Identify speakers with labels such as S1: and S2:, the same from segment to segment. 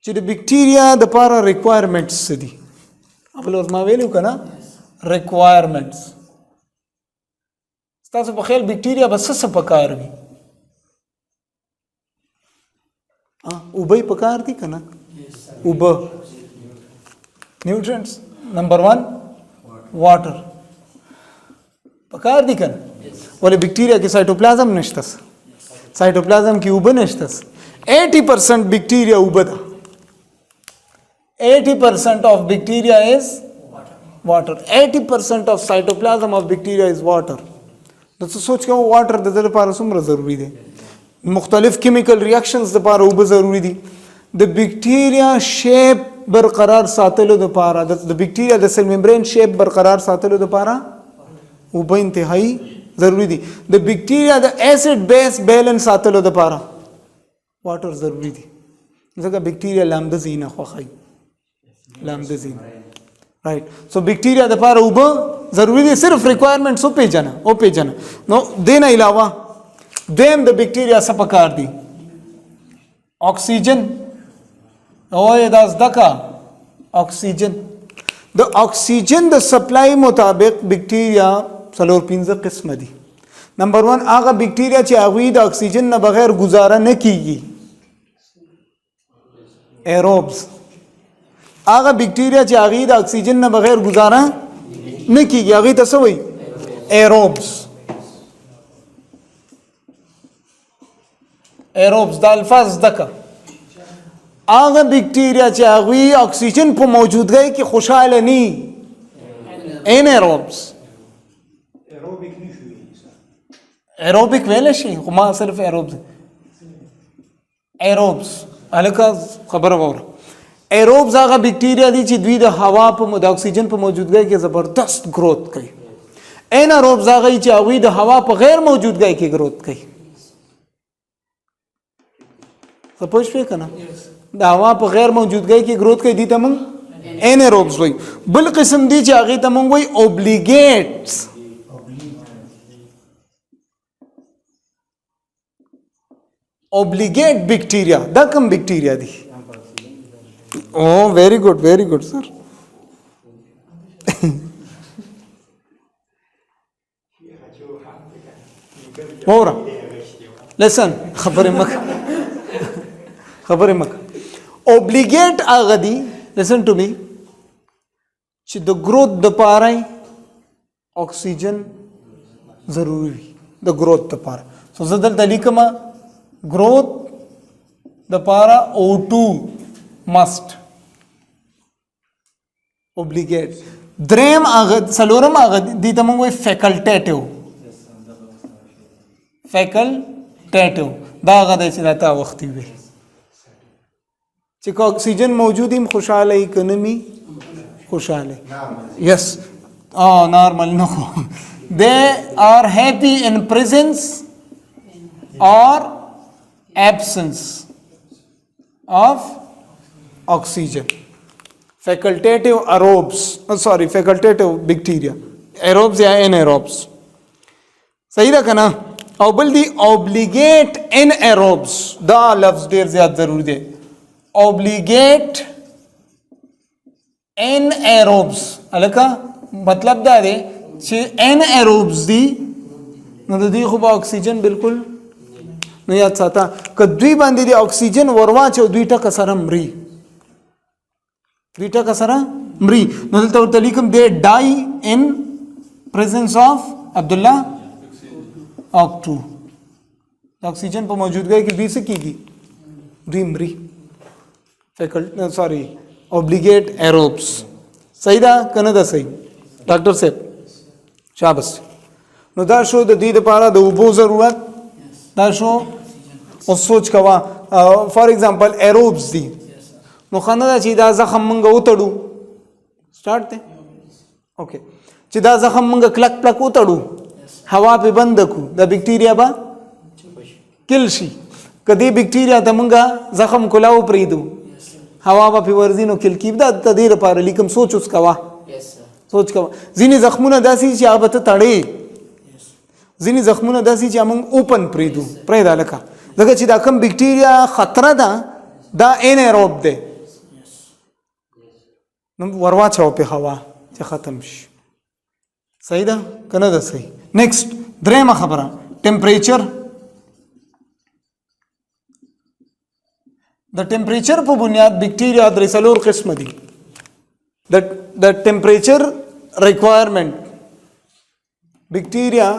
S1: چې د بکټیریا د لپاره ریکوایرمنټس څه دي. خپل ورته ما ویلو که نه ریکوایرمنټس. ستاسو په خیال بکټیریا به څه پکار وي؟ اوبه یې پکار دي که نه؟ اوبه نیوټرنټس. نمبر 1 واټر پکار دي که نه؟ ولې بکټیریا کې سایټوپلازم نشته، سایټوپلازم کې اوبه نشته. 80% بکټیریا اوبه ده. 80% of bacteria is water. 80% of cytoplasm of bacteria is water. نو څه سوچ کوم واټر د دې لپاره څومره ضروری دی. مختلف کیمیکل ریاکشنز لپاره اوبه ضروری دي. د بکټیریا شیپ برقرار ساتلو لپاره د بکټیریا د سیل ممبرین شیپ برقرار ساتلو لپاره اوبه انتهایی ضروری دي. د بکټیریا د اسید بیس بیلنس ساتلو لپاره واټر ضروری دي. ځکه بکټیریا لامده زینه خوښي لامده زینه رائٹ. سو بکټیریا د لپاره اوبه ضروری دي. صرف ریکوایرمنټس او پیژنه. نو دین علاوه دیم د بکټیریا څه پکار دي؟ اکسیجن. او دا زدکا اکسیجن. د اکسیجن د سپلای مطابق بکټیریا 4-5 قسم دي. نمبر 1 هغه بکټیریا چې هغه د اکسیجن نه بغیر گزاره نه کیږي، ایروبز. هغه بکټیریا چې هغه د اکسیجن نه بغیر گزاره نه کیږي هغه ته څه وایي؟ ایروبز. ایروبز د الفاظ دکا هغه بکټیریا چې هغه اکسیجن په موجودګۍ کې خوشاله ني، انیروبز. ایروبیک ویل شي خو ما صرف ایروبز الکه خبره وره. ایروبز هغه بکټیریا دي چې دوی د هوا په د اکسیجن په موجودګۍ کې زبردست گروث کوي. انیروبز هغه چې هغه د هوا په غیر موجودګۍ کې گروث کوي. څه پوه شئ کنه؟ د هوا په غیر موجودګۍ کې گروث کوي دي ته موږ انیروبز وایي. بل قسم دي چې هغه ته موږ وایي اوبلیګیټس. اوبلیګیټ بکټیریا دا کوم بکټیریا دي؟ Oh, very good, sir. Ora, listen, خبرې مکه. Obligate هغه دي، listen to me، چې د growth د پاره اکسیجن ضروری وي. د growth د پاره سو زه دلته لیکم growth د پاره O2 must obligate. دریم هغه څلورم هغه دي ته موږ فیکلټیټیو. دا هغه دی چې راته وختي وي چې که اکسیجن موجود وي خوشحاله یې که نه وي خوشحاله. یس نارمل نو they are happy in presence or absence of oxygen. Facultative bacteria, aerobes या anaerobes. सही रखा ना. और बल दी obligate anaerobes दा लफ्ज देर ज्यादा जरूरी दे. obligate anaerobes अलका मतलब दा दे چې anaerobes دی نو د دې خو اکسیجن بالکل نه یاد ساته که دوی باندې د اکسیجن ورواچو دوی ټکه سره مري. نو دلته ورته لیکم دی ډای ان پریزنس اف عبد الله O2. د اکسیجن په موجودګۍ کې دوی څه کیږي؟ دوی مري. اوبلیګیټ ایروبس. صحیح ده کنه؟ دا صحیح ډاکټر صاحب شاباش. نو دا شو د دې لپاره د اوبو ضرورت. دا شو اوس سوچ کوا فار ایگزامپل ایروبس دي نو خانه دا چې دا زخم منګه وتړو سٹارټ ته اوکې چې دا زخم منګه کلک وتړو هوا په بند کو د بکټیریا با کل شي. کدی بکټیریا ته منګه زخم کولاو پریدو هوا په ورزینو کل کیب دا تدیر لپاره لیکم سوچ اوس کوا. ځینې زخمونه داسي چې هغه ته تړي، ځینې زخمونه داسي چې موږ اوپن پریدا لکه ځکه چې دا کوم بکټیریا خطر ده دا انیروب ده نو ورواچو په هوا چې ختم شي. صحیح ده کنه ده صحیح. نیکسٹ درېمه خبره ټمپریچر. د ټمپریچر په بنیاد بکټیریا درې څلور قسم دي. د ټمپریچر ریکوایرمنٹ بکټیریا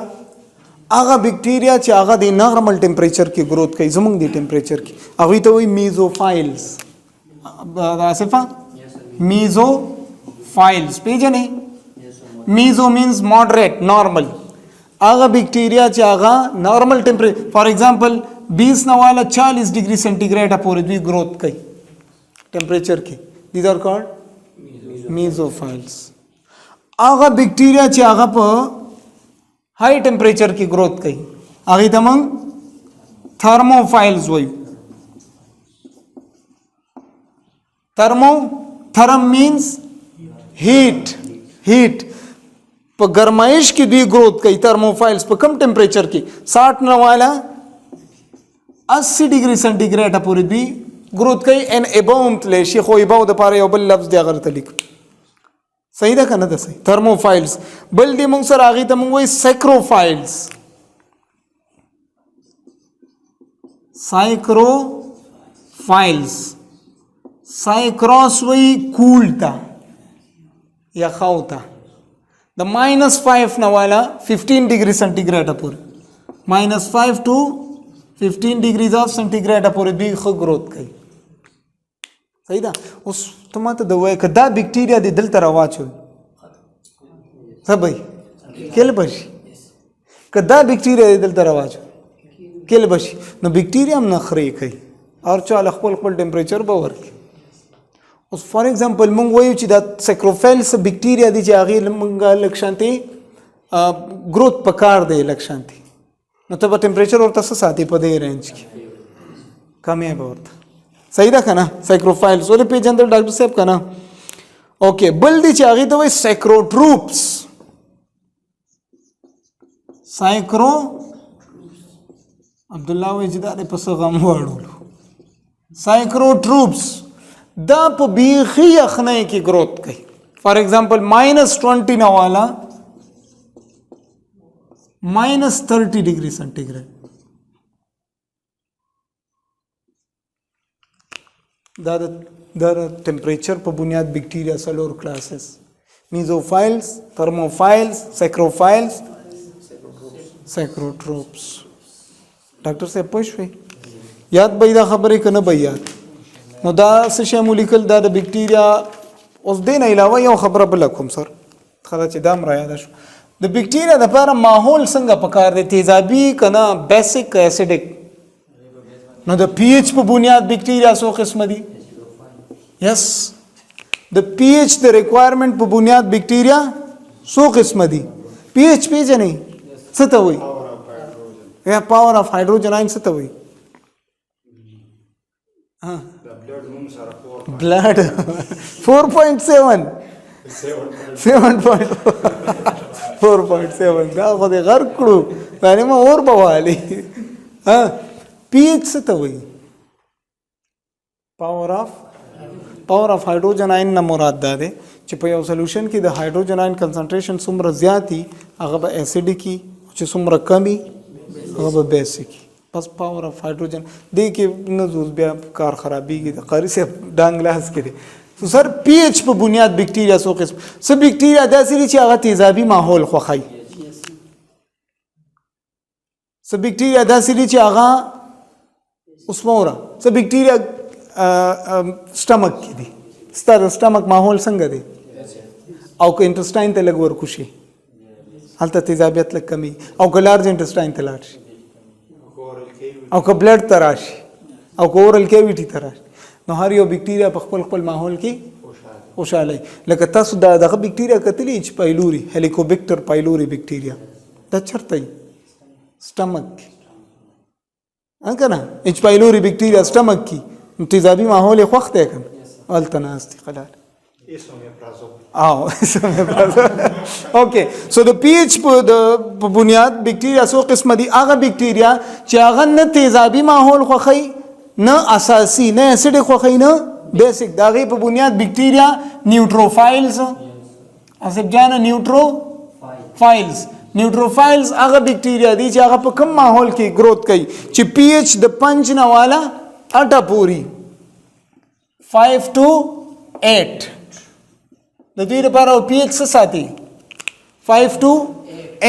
S1: هغه بکټیریا چې هغه د نارمل ټمپریچر کې گروث کوي زمونږ د ټمپریچر کې هغه ته وایي میزوفایلز. آصفه میزوفایلز پیژنې؟ میزو مینز ماډریټ نارمل. هغه بکټیریا چې هغه نارمل ټمپریچر فار ایگزامپل 20 نه والا 40 ډیګري سنټیګریډ پورې دوی گروث کوي ټمپریچر کې. دیز آر کالډ میزوفایلز. هغه بکټیریا چې هغه په های ټمپریچر کې گروث کوي هغه ته موږ تھرموفایلز وایو. تھرم مینز هیټ په ګرمایش کې دوی گروث کوي. تھرموفایلز په کم ټمپریچر کې 60 نه والا 80 ډیګري سنټیګریډ پورې دوی گروث کوي. ان اباوم تل شي خو اباو د پاره یو بل لفظ دی هغه ته لیک. صحیح ده کنه ده صحیح. تھرموفایلز. بل دی موږ سره هغه ته موږ وایي سایکروفایلز. سایکروس وایي کول تا یا خاو تا. د -5 نه والا 15 ډیګري سنټیګریډ پورې -5 to 15 ډیګریز اف سنټیګریډ پورې دوی خو گروث کوي. صحیح ده. اوس ته ماته د وای کدا بکټیریا د دلته راواچو سبای کله بشي کدا بکټیریا د دلته راواچو کله بشي نو بکټیریا هم نخري کوي او چا خپل ټمپریچر به ورکي. اوس فار ایگزامپل مونږ وایو چې دا سایکروفایلز بکټیریا دي چې هغه مونږه لکشانتي گروث پکار دی لکشانتي نو ته په ټمپریچر ورته ساتي په دې رینج کې کمې به ورته. صحیح ده کنه. سایکروفایلز ولې پیژندل ډاکټر صاحب کنه. اوکې بل دي چې هغه ته وایي سایکروټروپس. سایکرو عبد الله وایي چې دا په څه غم وړولو. سایکروټروپس دا په بیخي یخنۍ کې گروث کوي. فار ایگزامپل -20 نه والا -30 ډیګري سنټیګریډ. دا د ټمپریچر په بنیاد بکټیریا څلور کلاسز میزوفایلز، تھرموفایلز، سایکروفایلز، سایکروټروپس. ډاکټر صاحب پوه شوئ؟ یاد به دا خبرې که نه به یاد؟ نو دا څه شی مو لیکل دا د بکټیریا. اوس دې نه علاوه یو خبره بله کوم سر خدا چې دا م را یاده شو. د بکټیریا دپاره ماحول څنګه پکار دی؟ تیزابي که نه بیسک که ایسیډک؟ نو د پی ایچ په بنیاد بکټیریا څو قسمه دي؟ یس د پی ایچ د ریکوایرمنٹ په بنیاد بکټیریا څو قسمه دي؟ پی ایچ پیژنئ څه ته وایي؟ یا پاور اف هایډروجن آین څه ته وایي؟ بلډ 4.7 4.7 دا خو دې غرق کړو دا نه ما اور به والي. پی ایچ څه ته وایي؟ پاور اف هایډروجن آین نه مراد دا دی چې په یو سولوشن کې د هایډروجن آین کنسنټریشن څومره زیاتی هغه به ایسیډیک وي چې څومره کمی هغه به بیسیک وي. بس پاور اف هایډروجن دې کې نه زوز بیا کار خرابېږي. د قاري صاحب ډانګ لاس کې دی. سر پی ایچ په بنیاد بکټیریا څو قسم. څه بکټیریا داسې دي چې هغه تیزابي ماحول خوښوي. څه بکټیریا داسې دي چې هغه اوس موره څه بکټیریا سټمک کې دي. ستا د سټمک ماحول څنګه دی؟ او که انټسټاین ته لږ ورکوشي هلته تیزابیت لږ کمی، او که لارج انټسټاین ته لاړ شي، او که بلډ ته راشي، او که اورل کیویټي ته راشي، نو هر یو بکټیریا په خپل خپل ماحول کې خوشاله. لکه تاسو دغه بکټیریا کتلی چې پایلوري هلیکوبیکټر پایلوري بکټیریا دا چرته وي؟ سټمک کې که نه اچ پایلوري بکټیریا سټمک کې تیزابي ماحول یې خوښ دی که نه هلته ناست دی قلال. اوکې سو د پی ایچ په بنیاد بکټیریا څو قسمه دي؟ هغه بکټیریا چې هغه نه تیزابي ماحول خوښوي، نه اساسي، نه اسیډ خوښوي، نه بیسک. د هغې په بنیاد بکټیریا نیوټروفایلز اسب جان نیوټروفایلز هغه بیکټیریا دي چې هغه په کوم ماحول کې گروث کوي چې پی ایچ د 5 نه والا 8 پوری 5 to 8 د دې لپاره پی ایچ څه ساتي 5 to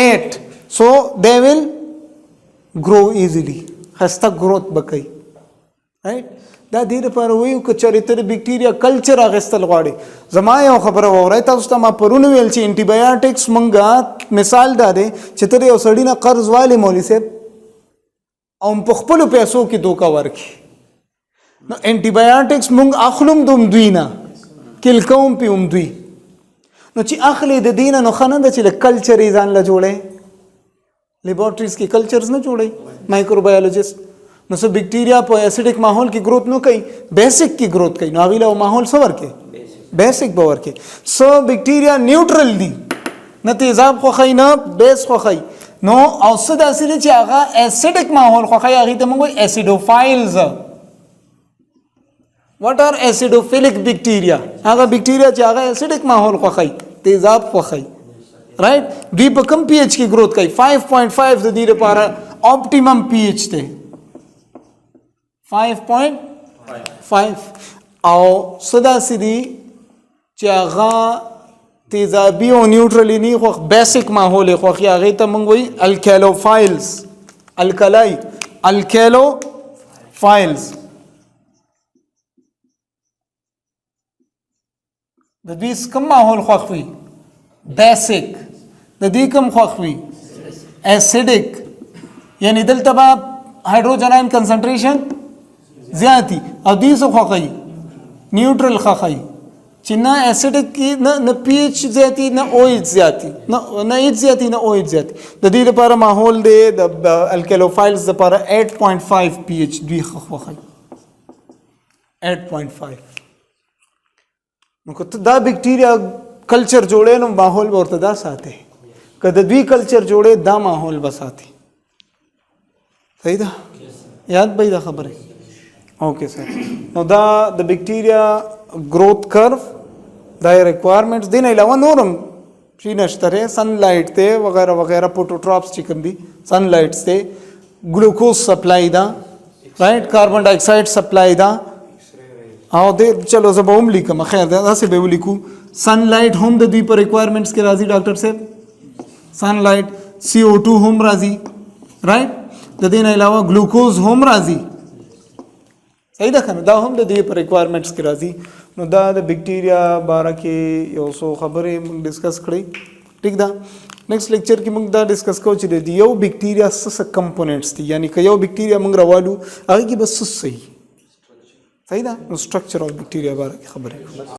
S1: 8 so they will grow easily خسته growth بکای right دا دې لپاره وایو چې چریته د بیکټیریا کلچر اغستل غواړي زما یو خبره وره تاسو ته ما پرونه ویل چې انټي بایوټکس مونږه مثال دا دی چې ته یو سړی نه قرض والی مولوی صاحب او په خپل پیسو کې دوکا ورکي نو انټي بایوټکس مونږ اخلم دوم دوی نه کلکوم پیوم دوی نو چې اخلي د دینه نو خنه د چې کلچر یې ځان له جوړي لیبارټریز کې کلچرز نه جوړي مایکروبایولوژیست نو سو بیکټیریا په ایسیډک ماحول کې گروث نه کوي بیسک کې گروث کوي نو غیله ماحول سور کې بیسک باور کې سو بیکټیریا نیوټرل دي نه تیزاب خو خای نه بیس خو خای نو او صد اصلي چې هغه ایسیډک ماحول خو خای هغه ته موږ ایسیډوفایلز واټ ار ایسیډوفیلیک بیکټیریا هغه بیکټیریا چې هغه ایسیډک ماحول خو خای تیزاب خو خای رائٹ دی په کم پی ایچ کې گروث کوي 5.5 د دې لپاره اپټیمم پی ایچ ته 5.5 او صدا سدي چې هغه تیزابي او نیوټرل نه خو بیسک ماحول خو هغه ته موږ وایي الکالوفایلز الکالوفایلز د دې کوم ماحول خوښوي بیسک د دې کوم خوښوي اسیډک یعنی دلته به هایدروجن آیون کنسنټریشن زیاتی او دې څه خوښوي نیوټرل خوښوي چې نه اسیډک کې نه پی ایچ زیاتی نه او ایچ زیاتی نه ایچ زیاتی نه او ایچ زیاتی د دې لپاره ماحول دی د الکالوفایلز لپاره 8.5 پی ایچ دوی خوښوي 8.5 نو که دا بیکټیریا کلچر جوړې نو ماحول ورته دا ساتي که د دوی کلچر جوړې دا ماحول بساتي صحیح ده یاد به دا خبره اوکے سر نو دا د بیکټیریا گروث کرو دا ریکوایرمنټس دین علاوه نورم شي نشته سن لایټ ته وغیرہ وغیرہ پوټوټراپس چې کوم دي سن لایټس ته ګلوکوز سپلای دا رائټ کاربن ډای اکساید سپلای دا او دې چلو زه به هم لیکم خیر دا څه به ولیکو سن لایټ هم د دوی پر ریکوایرمنټس کې راځي ډاکټر صاحب سن لایټ CO2 هم راځي رائټ د دې نه علاوه ګلوکوز هم راځي صحیح ده کنه دا هم د دې پر ریکوایرمنټس کې راځي نو دا د بیکټیریا باره کې یو څو خبرې موږ ډسکس کړې ٹھیک ده نیکسٹ لیکچر کې موږ دا ډسکس کوو چې د یو بیکټیریا څه کمپوننټس دي یعنی که یو بیکټیریا موږ راوالو هغه کې بس صحیح ده نو سټرکچر اف بیکټیریا باره کې خبرې کوو